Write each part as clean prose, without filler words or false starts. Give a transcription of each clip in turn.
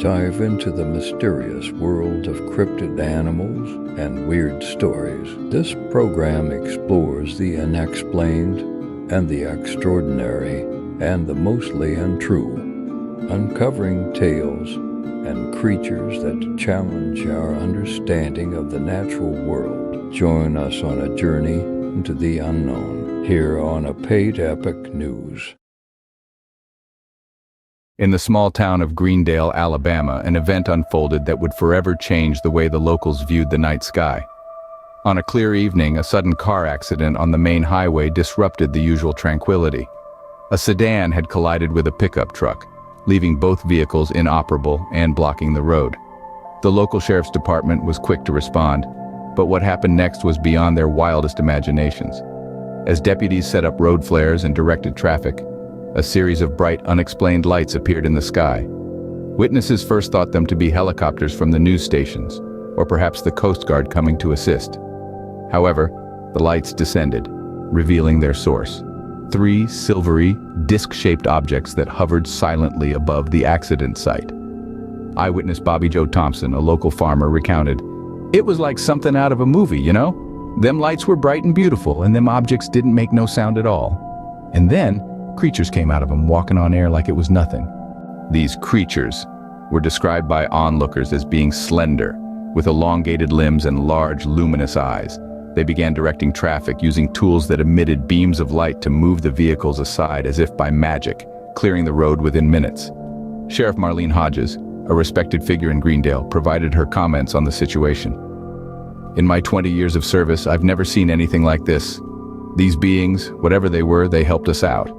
dive into the mysterious world of cryptid animals and weird stories. This program explores the unexplained and the extraordinary and the mostly untrue, uncovering tales and creatures that challenge our understanding of the natural world. Join us on a journey into the unknown here on APATE Epoch News. In the small town of Greendale, Alabama, an event unfolded that would forever change the way the locals viewed the night sky. On a clear evening, a sudden car accident on the main highway disrupted the usual tranquility. A sedan had collided with a pickup truck, leaving both vehicles inoperable and blocking the road. The local sheriff's department was quick to respond, but what happened next was beyond their wildest imaginations. As deputies set up road flares and directed traffic, a series of bright, unexplained lights appeared in the sky. Witnesses first thought them to be helicopters from the news stations, or perhaps the Coast Guard coming to assist. However, the lights descended, revealing their source. 3 silvery, disc-shaped objects that hovered silently above the accident site. Eyewitness Bobby Joe Thompson, a local farmer, recounted, "It was like something out of a movie, you know? Them lights were bright and beautiful, and them objects didn't make no sound at all. And then, creatures came out of them, walking on air like it was nothing." These creatures were described by onlookers as being slender, with elongated limbs and large, luminous eyes. They began directing traffic using tools that emitted beams of light to move the vehicles aside as if by magic, clearing the road within minutes. Sheriff Marlene Hodges, a respected figure in Greendale, provided her comments on the situation. "In my 20 years of service, I've never seen anything like this. These beings, whatever they were, they helped us out.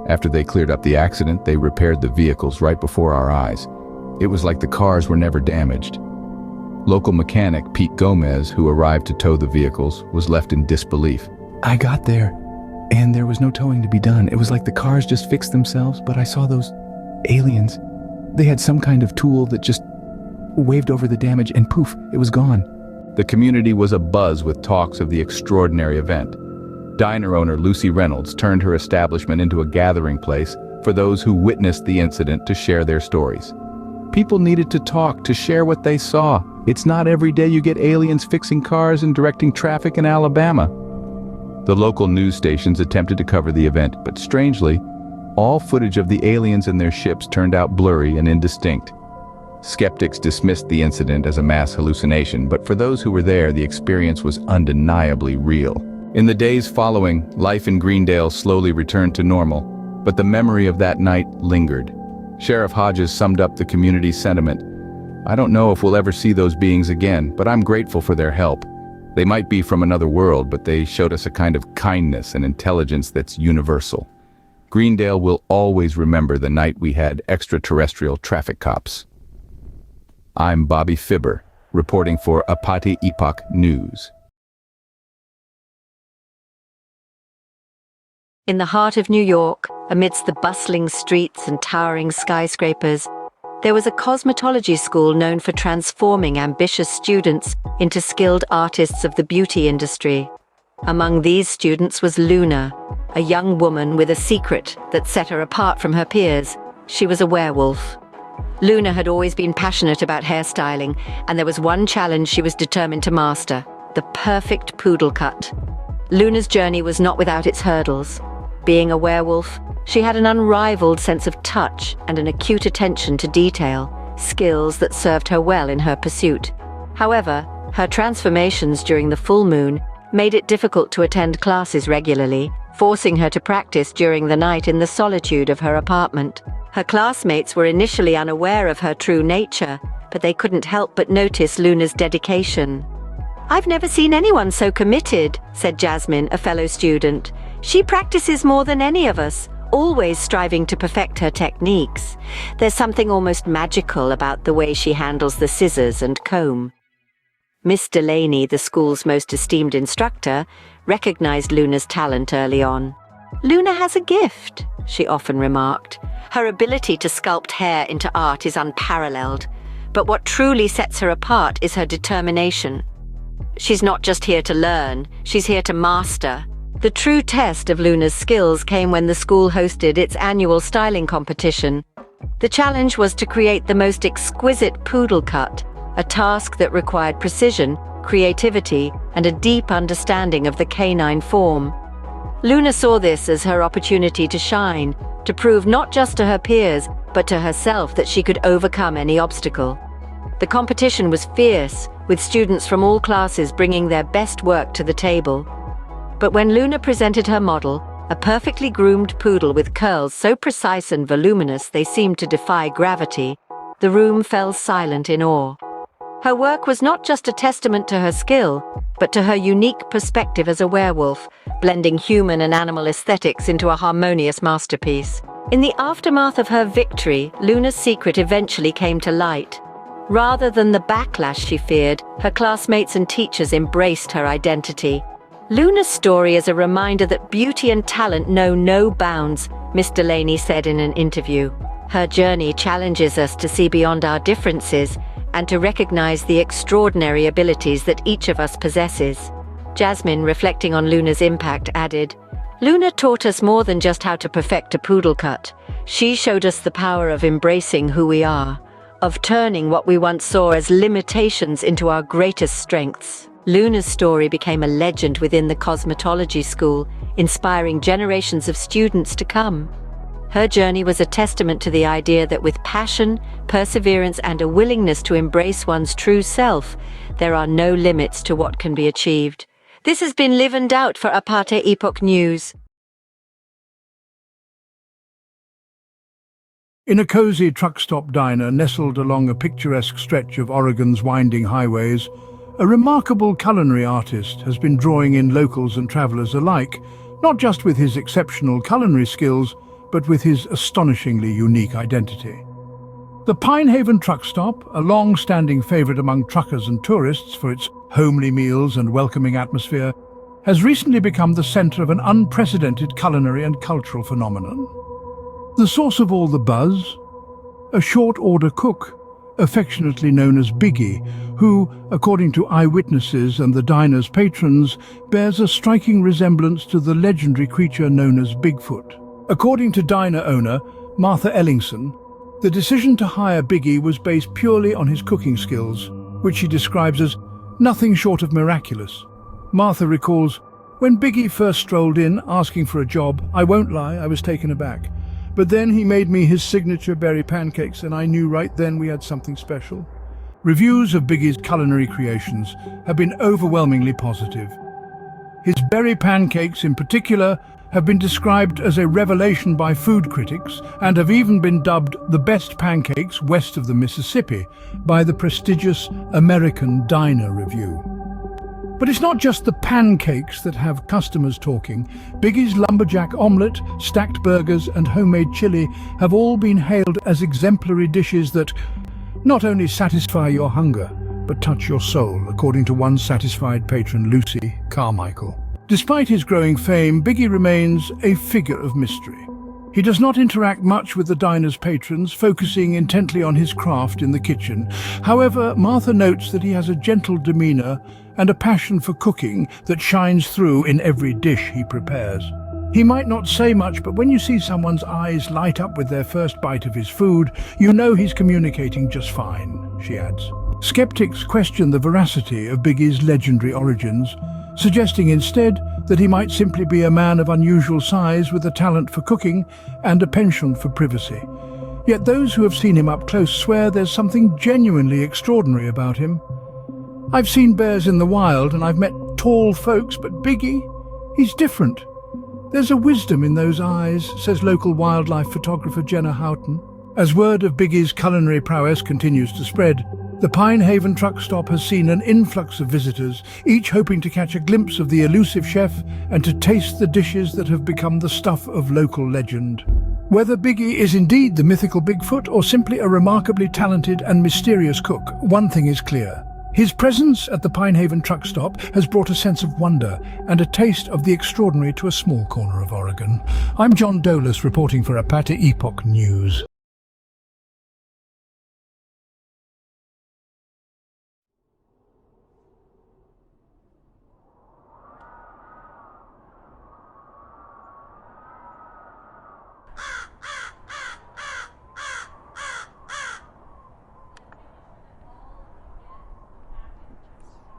After they cleared up the accident, they repaired the vehicles right before our eyes. It was like the cars were never damaged." Local mechanic Pete Gomez, who arrived to tow the vehicles, was left in disbelief. "I got there, and there was no towing to be done. It was like the cars just fixed themselves, but I saw those aliens. They had some kind of tool that just waved over the damage, and poof, it was gone." The community was abuzz with talks of the extraordinary event. Diner owner Lucy Reynolds turned her establishment into a gathering place for those who witnessed the incident to share their stories. People needed to talk, to share what they saw. It's not every day you get aliens fixing cars and directing traffic in Alabama. The local news stations attempted to cover the event, but strangely, all footage of the aliens and their ships turned out blurry and indistinct. Skeptics dismissed the incident as a mass hallucination, but for those who were there, the experience was undeniably real. In the days following, life in Greendale slowly returned to normal, but the memory of that night lingered. Sheriff Hodges summed up the community's sentiment. "I don't know if we'll ever see those beings again, but I'm grateful for their help. They might be from another world, but they showed us a kind of kindness and intelligence that's universal. Greendale will always remember the night we had extraterrestrial traffic cops." I'm Bobby Fibber, reporting for APATE Epoch News. In the heart of New York, amidst the bustling streets and towering skyscrapers, there was a cosmetology school known for transforming ambitious students into skilled artists of the beauty industry. Among these students was Luna, a young woman with a secret that set her apart from her peers. She was a werewolf. Luna had always been passionate about hairstyling, and there was one challenge she was determined to master: the perfect poodle cut. Luna's journey was not without its hurdles. Being a werewolf, she had an unrivaled sense of touch and an acute attention to detail, skills that served her well in her pursuit. However, her transformations during the full moon made it difficult to attend classes regularly, forcing her to practice during the night in the solitude of her apartment. Her classmates were initially unaware of her true nature, but they couldn't help but notice Luna's dedication. "I've never seen anyone so committed," said Jasmine, a fellow student. "She practices more than any of us, always striving to perfect her techniques. There's something almost magical about the way she handles the scissors and comb." Miss Delaney, the school's most esteemed instructor, recognized Luna's talent early on. "Luna has a gift," she often remarked. "Her ability to sculpt hair into art is unparalleled, but what truly sets her apart is her determination. She's not just here to learn, she's here to master." The true test of Luna's skills came when the school hosted its annual styling competition. The challenge was to create the most exquisite poodle cut, a task that required precision, creativity, and a deep understanding of the canine form. Luna saw this as her opportunity to shine, to prove not just to her peers, but to herself that she could overcome any obstacle. The competition was fierce, with students from all classes bringing their best work to the table. But when Luna presented her model, a perfectly groomed poodle with curls so precise and voluminous they seemed to defy gravity, the room fell silent in awe. Her work was not just a testament to her skill, but to her unique perspective as a werewolf, blending human and animal aesthetics into a harmonious masterpiece. In the aftermath of her victory, Luna's secret eventually came to light. Rather than the backlash she feared, her classmates and teachers embraced her identity. Luna's story is a reminder that beauty and talent know no bounds, Miss Delaney said in an interview. Her journey challenges us to see beyond our differences and to recognize the extraordinary abilities that each of us possesses. Jasmine, reflecting on Luna's impact, added, "Luna taught us more than just how to perfect a poodle cut. She showed us the power of embracing who we are, of turning what we once saw as limitations into our greatest strengths." Luna's story became a legend within the cosmetology school, inspiring generations of students to come. Her journey was a testament to the idea that with passion, perseverance, and a willingness to embrace one's true self, there are no limits to what can be achieved. This has been Live and Doubt for APATE Epoch News. In a cozy truck stop diner nestled along a picturesque stretch of Oregon's winding highways, a remarkable culinary artist has been drawing in locals and travelers alike, not just with his exceptional culinary skills, but with his astonishingly unique identity. The Pinehaven truck stop, a long-standing favorite among truckers and tourists for its homely meals and welcoming atmosphere, has recently become the center of an unprecedented culinary and cultural phenomenon. The source of all the buzz? A short-order cook, affectionately known as Biggie, who, according to eyewitnesses and the diner's patrons, bears a striking resemblance to the legendary creature known as Bigfoot. According to diner owner Martha Ellingson, the decision to hire Biggie was based purely on his cooking skills, which she describes as nothing short of miraculous. Martha recalls, "When Biggie first strolled in asking for a job, I won't lie, I was taken aback. But then he made me his signature berry pancakes and I knew right then we had something special." Reviews of Biggie's culinary creations have been overwhelmingly positive. His berry pancakes in particular have been described as a revelation by food critics and have even been dubbed the best pancakes west of the Mississippi by the prestigious American Diner Review. But it's not just the pancakes that have customers talking. Biggie's lumberjack omelette, stacked burgers and homemade chili have all been hailed as exemplary dishes that not only satisfy your hunger, but touch your soul, according to one satisfied patron, Lucy Carmichael. Despite his growing fame, Biggie remains a figure of mystery. He does not interact much with the diner's patrons, focusing intently on his craft in the kitchen. However, Martha notes that he has a gentle demeanor and a passion for cooking that shines through in every dish he prepares. He might not say much, but when you see someone's eyes light up with their first bite of his food, you know he's communicating just fine, she adds. Skeptics question the veracity of Biggie's legendary origins, suggesting instead that he might simply be a man of unusual size with a talent for cooking and a penchant for privacy. Yet those who have seen him up close swear there's something genuinely extraordinary about him. "I've seen bears in the wild and I've met tall folks, but Biggie, he's different. There's a wisdom in those eyes," says local wildlife photographer Jenna Houghton. As word of Biggie's culinary prowess continues to spread, the Pinehaven truck stop has seen an influx of visitors, each hoping to catch a glimpse of the elusive chef and to taste the dishes that have become the stuff of local legend. Whether Biggie is indeed the mythical Bigfoot or simply a remarkably talented and mysterious cook, one thing is clear. His presence at the Pinehaven truck stop has brought a sense of wonder and a taste of the extraordinary to a small corner of Oregon. I'm John Dolus reporting for APATE Epoch News.